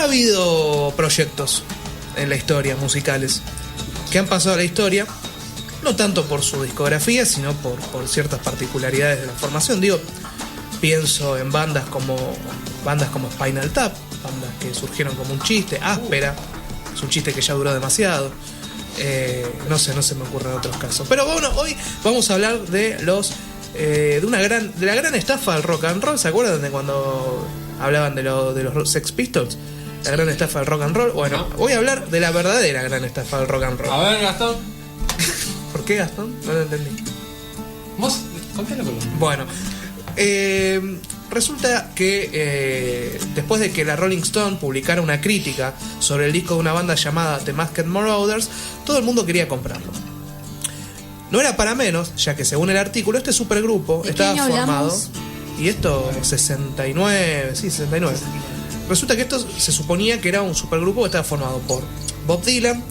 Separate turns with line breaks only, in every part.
Ha habido proyectos en la historia, musicales, que han pasado a la historia, no tanto por su discografía, sino por ciertas particularidades de la formación. Digo, pienso en bandas como Spinal Tap, bandas que surgieron como un chiste, Áspera, es un chiste que ya duró demasiado. No se me ocurren otros casos. Pero bueno, hoy vamos a hablar de de la gran estafa del rock and roll. ¿Se acuerdan de cuando hablaban de los Sex Pistols? La gran estafa del rock and roll. Bueno, voy a hablar de la verdadera gran estafa del rock and roll.
A ver, Gastón.
¿Por qué, Gastón? No lo entendí.
¿Vos? Contalo con
Bueno, resulta que después de que la Rolling Stone publicara una crítica sobre el disco de una banda llamada The Masked Marauders, todo el mundo quería comprarlo. No era para menos, ya que según el artículo, este supergrupo estaba formado. Y esto, 69. Resulta que esto se suponía que era un supergrupo que estaba formado por Bob Dylan,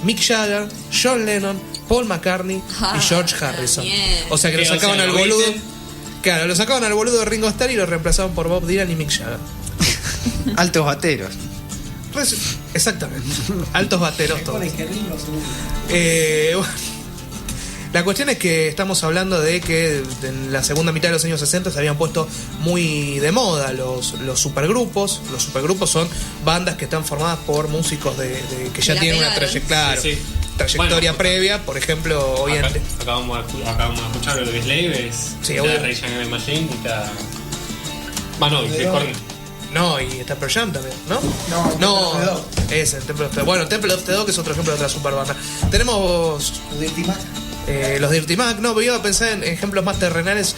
Mick Jagger, John Lennon, Paul McCartney y George Harrison. O sea que lo sacaban al boludo. Claro, lo sacaban al boludo de Ringo Starr y lo reemplazaban por Bob Dylan y Mick Jagger.
Altos bateros.
Exactamente. Altos bateros todos. Bueno. La cuestión es que estamos hablando de que en la segunda mitad de los años 60 se habían puesto muy de moda los supergrupos. Los supergrupos son bandas que están formadas por músicos que ya tienen una trayectoria previa. Por ejemplo, hoy en
acabamos de escuchar lo de Slave, está Rage Against the Machine y está...
No, y está Pearl Jam también, ¿no? No, es el Temple of the Dog. Bueno, Temple of the Dog es otro ejemplo de otra superbanda. Tenemos los Dirty Mac, no, pero iba a pensar en ejemplos más terrenales,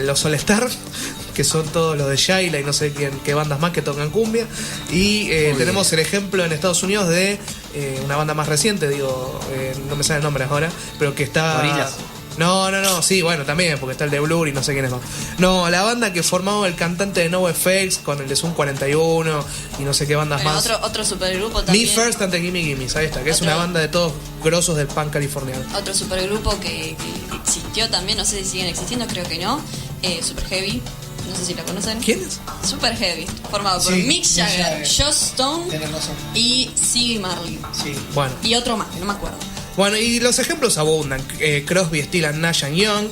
los All Star, que son todos los de Shaila y no sé qué bandas más que tocan cumbia. Y tenemos el ejemplo en Estados Unidos de una banda más reciente, no me sale el nombre ahora, pero que está...
Gorillaz.
No, sí, bueno, también, porque está el de Blur y no sé quién es más. No, la banda que formaba el cantante de NoFX con el de Zoom 41 y no sé qué bandas más.
Otro supergrupo también.
Me First and the Gimme Gimmes, ahí está, que es una banda de todos grosos del punk californiano.
Otro supergrupo que existió también, no sé si siguen existiendo, creo que no. Super Heavy, no sé si la conocen.
¿Quién es?
Super Heavy, formado por Mick Jagger, Joss Stone y Ziggy Marley.
Sí, bueno.
Y otro más, que no me acuerdo.
Bueno, y los ejemplos abundan. Crosby, Stills, Nash Young,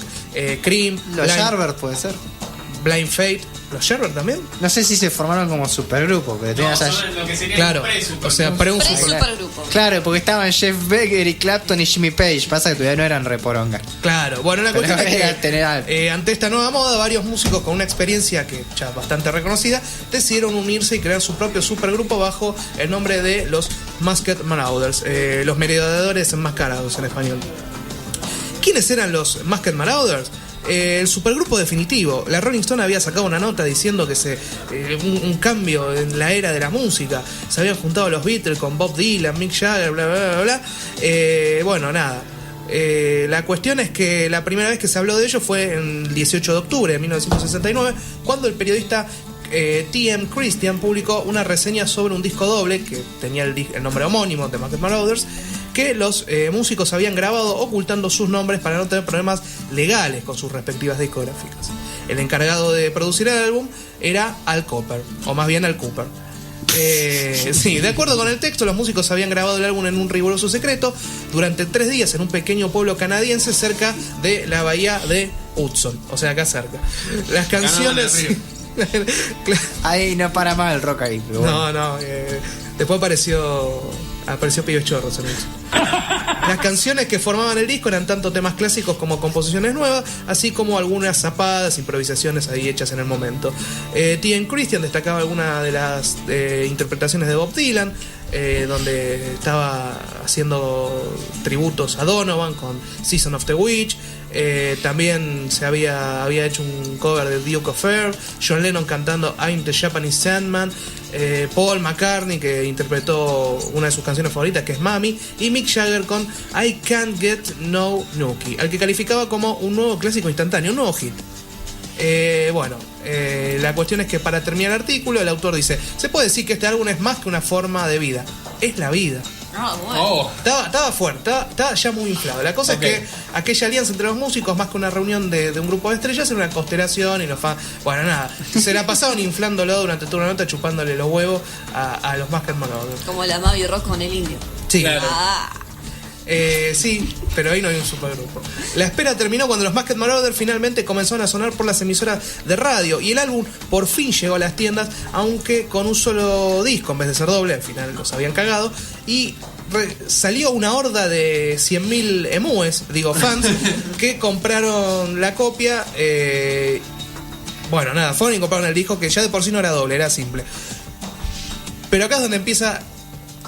Cream,
Los Yardbirds puede ser.
Blind Fate. ¿Los Yardbirds también?
No sé si se formaron como supergrupo, porque tenías
lo que sería
claro,
un
o sea,
pre-supergrupo.
Claro, porque estaban Jeff Beck, Eric Clapton y Jimmy Page. Pasa que todavía no eran reporonga.
Claro, bueno, la cuestión es que ante esta nueva moda, varios músicos con una experiencia que ya bastante reconocida decidieron unirse y crear su propio supergrupo bajo el nombre de los Masked Marauders, los merodeadores enmascarados en español. ¿Quiénes eran los Masked Marauders? El supergrupo definitivo. La Rolling Stone había sacado una nota diciendo que un cambio en la era de la música. Se habían juntado los Beatles con Bob Dylan, Mick Jagger, bla bla bla bla. Bueno, nada. La cuestión es que la primera vez que se habló de ello fue el 18 de octubre de 1969, cuando el periodista T.M. Christian publicó una reseña sobre un disco doble que tenía el nombre homónimo de Masked Marauders, que los músicos habían grabado ocultando sus nombres para no tener problemas legales con sus respectivas discográficas. El encargado de producir el álbum era Al Cooper, o más bien Al Cooper. Sí, de acuerdo con el texto, los músicos habían grabado el álbum en un riguroso secreto durante 3 días en un pequeño pueblo canadiense cerca de la bahía de Hudson, o sea, acá cerca. Las canciones...
Ahí no para más el rock ahí. Pero bueno.
No, después apareció Pibes Chorros en eso. Las canciones que formaban el disco eran tanto temas clásicos como composiciones nuevas, así como algunas zapadas, improvisaciones ahí hechas en el momento. T.M. Christian destacaba algunas de las interpretaciones de Bob Dylan, donde estaba haciendo tributos a Donovan con Season of the Witch. También se había hecho un cover de Duke of Earth, John Lennon cantando I'm the Japanese Sandman, Paul McCartney, que interpretó una de sus canciones favoritas, que es Mami, y Mick Jagger con I Can't Get No Nookie, al que calificaba como un nuevo clásico instantáneo, un nuevo hit. La cuestión es que para terminar el artículo, el autor dice: se puede decir que este álbum es más que una forma de vida, es la vida.
Bueno.
Estaba fuerte, estaba ya muy inflado. La cosa es que aquella alianza entre los músicos, más que una reunión de un grupo de estrellas, era una constelación y los fans. Bueno, nada, se la pasaron inflándolo durante toda una nota, chupándole los huevos a los Masked Marauders.
Como la Mavi Rock con el indio.
Sí. Claro. Sí, pero ahí no hay un supergrupo. La espera terminó cuando los Masked Marauders finalmente comenzaron a sonar por las emisoras de radio y el álbum por fin llegó a las tiendas, aunque con un solo disco en vez de ser doble. Al final los habían cagado y salió una horda de 100.000 emúes, fans, que compraron la copia. Bueno, nada, fueron y compraron el disco, que ya de por sí no era doble, era simple. Pero acá es donde empieza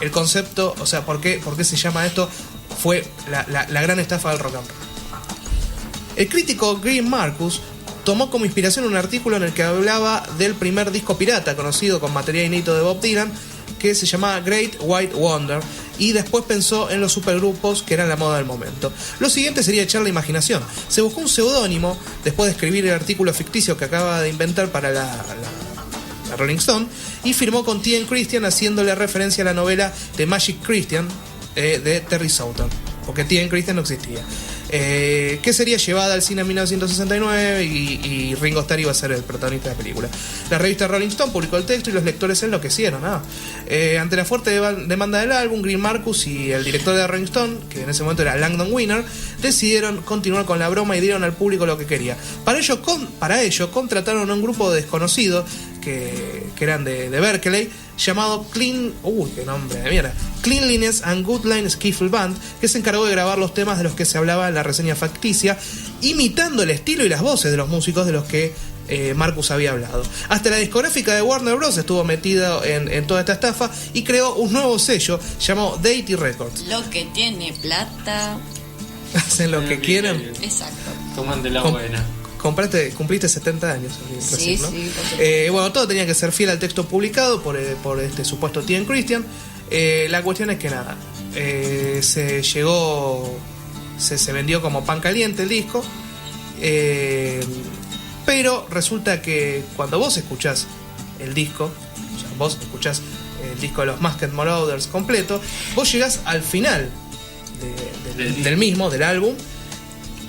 el concepto, o sea, ¿por qué se llama esto? Fue la gran estafa del rock and roll. El crítico Green Marcus tomó como inspiración un artículo en el que hablaba del primer disco pirata conocido con material inédito de Bob Dylan, que se llamaba Great White Wonder, y después pensó en los supergrupos que eran la moda del momento. Lo siguiente sería echar la imaginación. Se buscó un seudónimo después de escribir el artículo ficticio que acaba de inventar para la Rolling Stone, y firmó con T.N. Christian, haciéndole referencia a la novela The Magic Christian de Terry Southern, porque T.N. Christian no existía, que sería llevada al cine en 1969 y Ringo Starr iba a ser el protagonista de la película. La revista Rolling Stone publicó el texto y los lectores enloquecieron. Ante la fuerte demanda del álbum, Green Marcus y el director de Rolling Stone, que en ese momento era Langdon Winner, decidieron continuar con la broma y dieron al público lo que quería. Para ello contrataron a un grupo de desconocidos que eran de Berkeley, llamado Cleanliness and Goodline Skiffle Band, que se encargó de grabar los temas de los que se hablaba en la reseña facticia, imitando el estilo y las voces de los músicos de los que Marcus había hablado. Hasta la discográfica de Warner Bros. Estuvo metida en toda esta estafa y creó un nuevo sello llamado Deity Records.
Lo que tiene plata
hacen lo que quieren.
Exacto.
Toman de la buena.
Cumpliste 70 años.
Sí,
¿no?
sí.
Bueno, todo tenía que ser fiel al texto publicado por este supuesto T.N. Christian. La cuestión es que nada, se vendió como pan caliente el disco, pero resulta que cuando vos escuchás el disco, o sea, vos escuchás el disco de los Masked Marauders completo, vos llegás al final del álbum,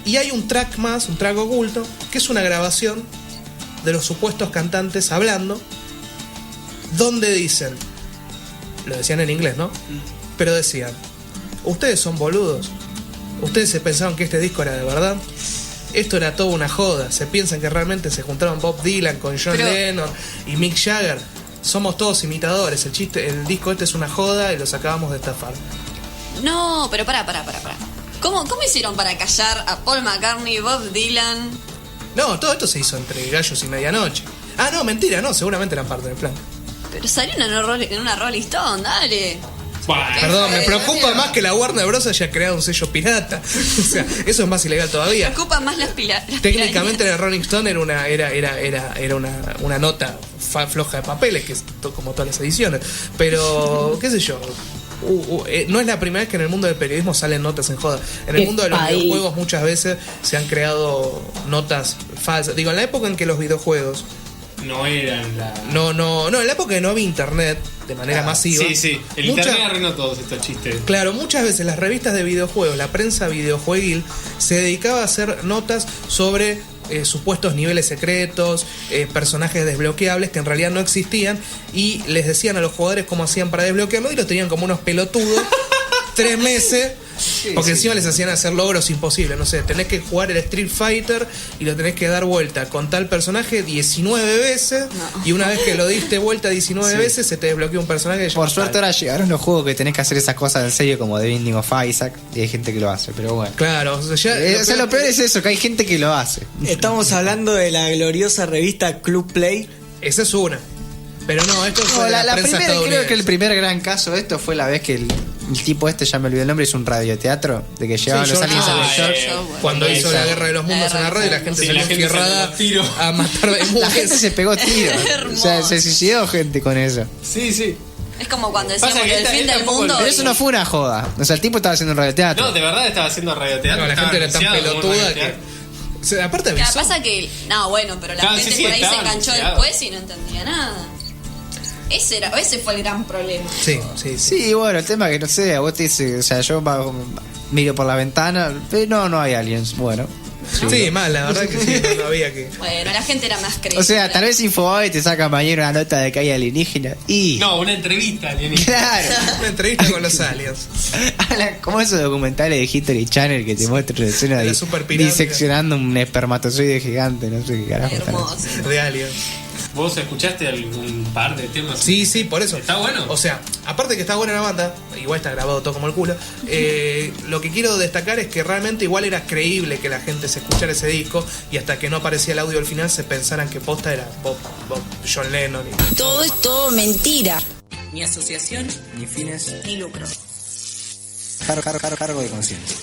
y hay un track más, un track oculto, que es una grabación de los supuestos cantantes hablando, donde dicen, lo decían en inglés, ¿no? Pero decían, ustedes son boludos, ustedes se pensaron que este disco era de verdad, esto era toda una joda, se piensan que realmente se juntaron Bob Dylan con John Lennon y Mick Jagger, somos todos imitadores, el disco este es una joda y los acabamos de estafar.
No, pero pará. ¿Cómo hicieron para callar a Paul McCartney, Bob Dylan?
No, todo esto se hizo entre gallos y medianoche. Ah, no, mentira, no, seguramente eran parte del plan.
Pero salió en una Rolling Stone, dale.
Perdón, me preocupa más que la Warner Bros. Haya creado un sello pirata. O sea, eso es más ilegal todavía.
Me preocupa más las
Técnicamente la Rolling Stone era una nota floja de papeles, que es como todas las ediciones. Pero, qué sé yo. No es la primera vez que en el mundo del periodismo salen notas en joda. En el mundo de los videojuegos muchas veces se han creado notas falsas. Digo, en la época en que los videojuegos
no eran la...
No, en la época que no había internet de manera masiva.
Sí. El internet arruinó todos estos chistes.
Claro, muchas veces las revistas de videojuegos, la prensa videojueguil, se dedicaba a hacer notas sobre supuestos niveles secretos, personajes desbloqueables que en realidad no existían, y les decían a los jugadores cómo hacían para desbloquearlo, y los tenían como unos pelotudos 3 meses. Porque encima les hacían hacer logros imposibles. No sé, tenés que jugar el Street Fighter y lo tenés que dar vuelta con tal personaje 19 veces. Y una vez que lo diste vuelta 19 veces, se te desbloqueó un personaje.
Por suerte ahora llegaron los juegos que tenés que hacer esas cosas en serio, como The Binding of Isaac, y hay gente que lo hace, pero bueno.
Claro, o sea,
lo peor es eso, que hay gente que lo hace.
Estamos hablando de la gloriosa revista Club Play.
Esa es una. Pero no, esto fue la prensa estadounidense.
Creo que el primer gran caso de esto fue la vez que el tipo ya me olvidé el nombre, es un radioteatro, de que llevaban los aliens a Nueva York.
Cuando hizo la Guerra de los Mundos en la radio, y la gente salió enfierrada a matar de
La gente se pegó tiros. O sea, se suicidó gente con eso.
Sí.
Es como cuando decíamos que el fin del mundo.
Pero eso no fue una joda. O sea, el tipo estaba haciendo un radioteatro.
No, de verdad estaba haciendo radioteatro.
No, la gente era tan pelotuda que... O sea, aparte
pasa que... No, bueno, pero la gente por ahí se enganchó después y no entendía nada. Ese fue el gran problema.
Sí, bueno, el tema que no sé, a vos te dice, o sea, yo miro por la ventana, pero no hay aliens. Bueno.
Sí, mal, la verdad que sí, no había que.
Bueno, la gente era más creíble.
O sea, tal vez Infobae te saca mañana una nota de que hay alienígena y.
No, una entrevista alienígena.
Claro.
Una entrevista con los aliens.
Como esos documentales de History Channel que te muestran escena de diseccionando un espermatozoide gigante, no sé qué carajo.
Hermoso.
De aliens.
¿Vos escuchaste algún par de temas?
Sí, por eso.
¿Está bueno?
O sea, aparte que está buena la banda, igual está grabado todo como el culo, lo que quiero destacar es que realmente igual era creíble que la gente se escuchara ese disco y hasta que no aparecía el audio al final se pensaran que posta era Bob John Lennon.
Todo es todo mentira.
Ni asociación,
ni fines,
ni lucro.
Cargo de conciencia.